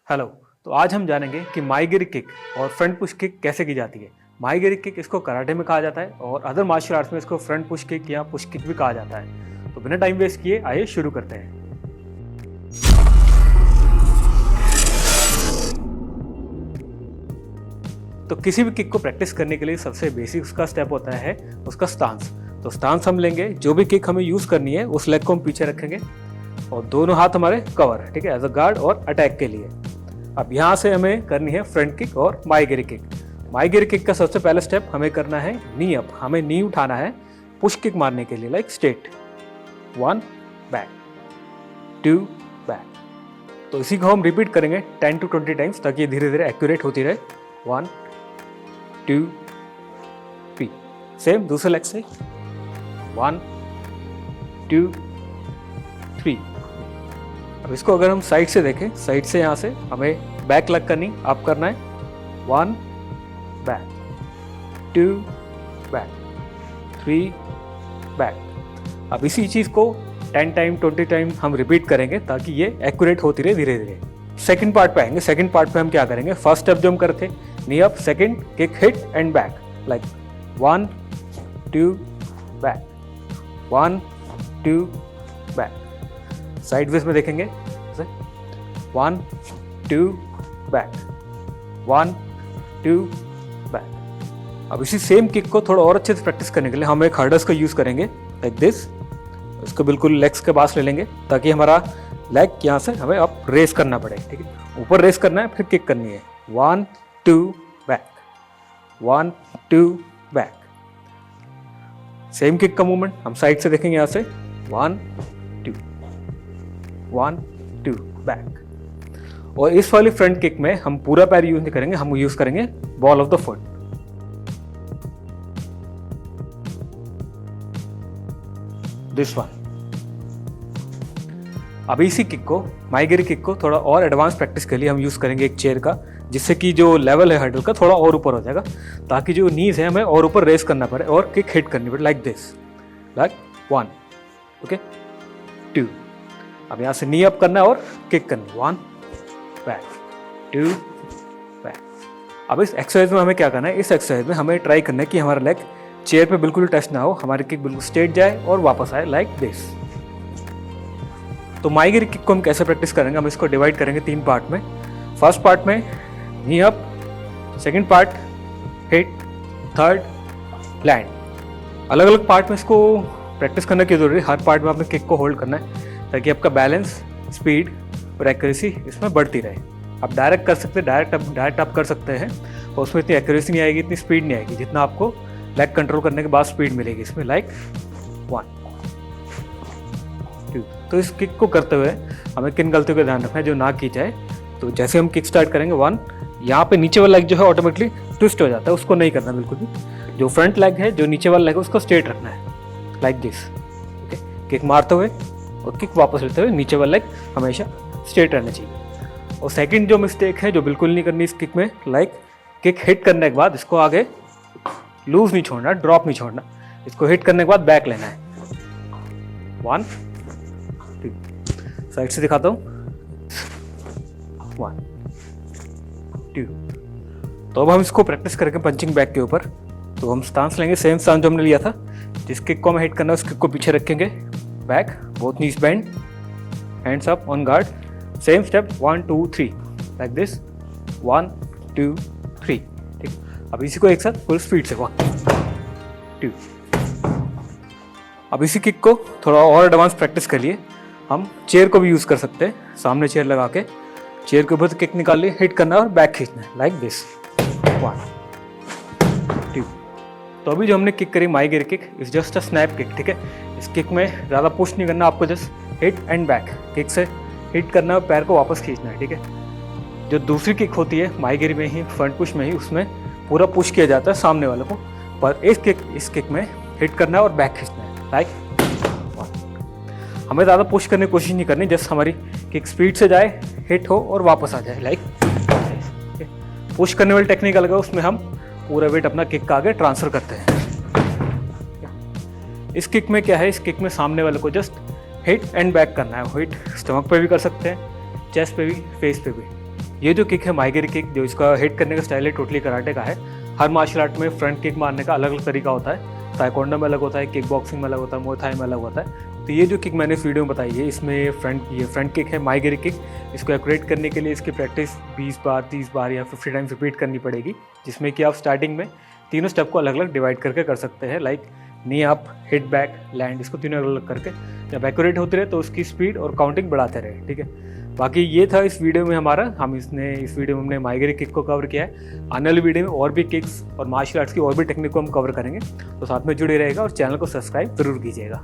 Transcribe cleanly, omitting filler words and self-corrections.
Hello. तो आज हम जानेंगे कि माइगिरी किक और फ्रंट पुश किक कैसे की जाती है। माइगिरी किक इसको कराटे में कहा जाता है और अदर मार्शल आर्ट्स में इसको फ्रंट पुश किक या पुश किक भी कहा जाता है। तो बिना टाइम वेस्ट किए आइए शुरू करते हैं। तो किसी भी किक को प्रैक्टिस करने के लिए सबसे बेसिक उसका स्टेप होता है उसका स्टांस। तो स्टांस हम लेंगे, जो भी किक हमें यूज करनी है उस लेग को हम पीछे रखेंगे और दोनों हाथ हमारे कवर है, ठीक है, एज अ गार्ड और अटैक के लिए। अब यहाँ से हमें करनी है फ्रंट किक और माइगिरी किक। माइगिरी किक का सबसे पहला स्टेप हमें करना है नी अप। हमें नी उठाना है पुश किक मारने के लिए, लाइक स्ट्रेट 1 बैक 2 बैक। तो इसी को हम रिपीट करेंगे 10 to 20 टाइम्स ताकि ये धीरे धीरे एक्यूरेट होती रहे। 1 2 3। सेम दूसरे लेग से 1 2 3। अब इसको अगर हम साइड से देखें, साइड से यहाँ से हमें बैक लग करनी, अप करना है 1 बैक 2 बैक 3 बैक। अब इसी चीज़ को 10 टाइम 20 टाइम हम रिपीट करेंगे ताकि ये एक्यूरेट होती रहे धीरे धीरे। सेकंड पार्ट पे आएंगे। सेकंड पार्ट पे हम क्या करेंगे, फर्स्ट स्टेप जो हम करते थे knee up, second kick hit and back, like 1 2 back 1 2 back. Sideways में देखेंगे 1 2 बैक 1 2 बैक। अब इसी सेम किक को थोड़ा और अच्छे से प्रैक्टिस करने के लिए हम एक हर्डल्स का यूज करेंगे, लाइक दिस। इसको बिल्कुल लेग्स के पास ले लेंगे ताकि हमारा लेग यहाँ से हमें अब रेस करना पड़े, ठीक है। ऊपर रेस करना है फिर किक करनी है 1 2 बैक 1 2 बैक। सेम किक का मूवमेंट हम साइड से देखेंगे, यहाँ से 1 2 1 2 बैक। और इस वाली फ्रंट किक में हम पूरा पैर यूज नहीं करेंगे, हम यूज करेंगे ball of the foot. This one. अब इसी किक को, माइगिरी किक को थोड़ा और एडवांस प्रैक्टिस के लिए हम यूज करेंगे एक चेयर का, जिससे कि जो लेवल है हर्डल का थोड़ा और ऊपर हो जाएगा ताकि जो नीज है हमें और ऊपर रेस करना पड़े और किक हिट करनी पड़े, लाइक दिस, लाइक 1 ओके 2। अब यहाँ से नी अप करना है और किक करनी 1 बैक 2 बैक। अब इस एक्सरसाइज में हमें क्या करना है, इस एक्सरसाइज में हमें ट्राई करना है कि हमारा लेग चेयर पे बिल्कुल टच ना हो, हमारी किक बिल्कुल स्ट्रेट जाए और वापस आए, लाइक दिस। तो माइगिरी किक को हम कैसे प्रैक्टिस करेंगे, हम इसको डिवाइड करेंगे 3 पार्ट में। फर्स्ट पार्ट में knee up, second part hit, third land. अलग अलग पार्ट में इसको प्रैक्टिस करने की जरूरत है। हर पार्ट में आपने किक को होल्ड करना है ताकि आपका बैलेंस, स्पीड और एक्यूरेसी इसमें बढ़ती रहे। आप डायरेक्ट कर सकते हैं, डायरेक्ट आप कर सकते हैं और उसमें इतनी एक्यूरेसी नहीं आएगी, इतनी स्पीड नहीं आएगी जितना आपको लेग कंट्रोल करने के बाद स्पीड मिलेगी इसमें, लाइक 1 2। तो इस किक को करते हुए हमें किन गलतियों का ध्यान रखना है जो ना की जाए। तो जैसे हम किक स्टार्ट करेंगे 1, यहाँ पे नीचे वाला लेग जो है ऑटोमेटिकली ट्विस्ट हो जाता है, उसको नहीं करना बिल्कुल भी। जो फ्रंट लेग है, जो नीचे वाला लेग है, उसको स्ट्रेट रखना है, लाइक दिस, ओके। किक मारते हुए और किक वापस लेते हुए नीचे वाला लेग हमेशा स्ट्रेट रहना चाहिए। और सेकंड जो मिस्टेक है जो बिल्कुल नहीं करनी इस किक में, लाइक किक हिट करने के बाद इसको आगे लूज नहीं छोड़ना, ड्रॉप नहीं छोड़ना। इसको हिट करने के बाद बैक लेना है 1 2। साइड से दिखाता हूँ 1 2। तो अब हम इसको प्रैक्टिस करेंगे पंचिंग बैक के ऊपर। तो हम स्टांस लेंगे, सेम स्टांस जो हमने लिया था। जिस किक को हमें हिट करना है उस किक को पीछे रखेंगे, back, both knees bend, hands up on guard. Same step 1 2 3, like this 1 2 3, ठीक। अब इसी को एक साथ फुल स्पीड से 1 2। अब इसी किक को थोड़ा और एडवांस प्रैक्टिस के लिए हम चेयर को भी यूज कर सकते हैं। सामने चेयर लगा के चेयर के ऊपर से किक निकाल लिए, हिट करना और बैक खींचना है, लाइक दिस 1 2। तो अभी जो हमने किक करी माइगिरी kick is just a snap kick, ठीक है। इस किक में ज़्यादा पुश नहीं करना, आपको just hit and back, kick से हिट करना और पैर को वापस खींचना है, ठीक है। जो दूसरी किक होती है माइगिरी में ही, फ्रंट पुश में ही, उसमें पूरा पुश किया जाता है सामने वाले को, पर इस किक में हिट करना है और बैक खींचना है, लाइक 1। हमें ज़्यादा पुश करने की कोशिश नहीं करनी, जस्ट हमारी किक स्पीड से जाए, हिट हो और वापस आ जाए, लाइक। पुश करने वाली टेक्निक अलग है, उसमें हम पूरा वेट अपना किक का आगे ट्रांसफर करते हैं। इस किक में क्या है, इस किक में सामने वाले को जस्ट हिट एंड बैक करना है। हिट स्टमक पे भी कर सकते हैं, चेस्ट पे भी, फेस पे भी, ये जो किक है माइगेरी किक, जो इसका हिट करने का स्टाइल है टोटली कराटे का है। हर मार्शल आर्ट में फ्रंट किक मारने का अलग अलग तरीका होता है। ताइक्वांडो में अलग होता है, किक बॉक्सिंग में अलग होता है, मुay थाई में अलग होता है। तो ये जो किक मैंने इस वीडियो में बताई है, इसमें ये फ्रंट किक है माइगेरी किक। इसको एक्यूरेट करने के लिए इसकी प्रैक्टिस 20 बार, 30 बार या 50 टाइम्स रिपीट करनी पड़ेगी, जिसमें कि आप स्टार्टिंग में तीनों स्टेप को अलग अलग डिवाइड करके कर सकते हैं। Like knee up, hit back, land, इसको तीनों अलग अलग करके जब एक्यूरेट होते रहे तो उसकी स्पीड और काउंटिंग बढ़ाते रहे। ठीक है, बाकी ये था इस वीडियो में हमारा। इस वीडियो में हमने माइगेरी किक को कवर किया है। आने वाली वीडियो में और भी किक्स और मार्शल आर्ट्स की और भी टेक्निक को हम कवर करेंगे, तो साथ में जुड़े रहेगा और चैनल को सब्सक्राइब जरूर कीजिएगा।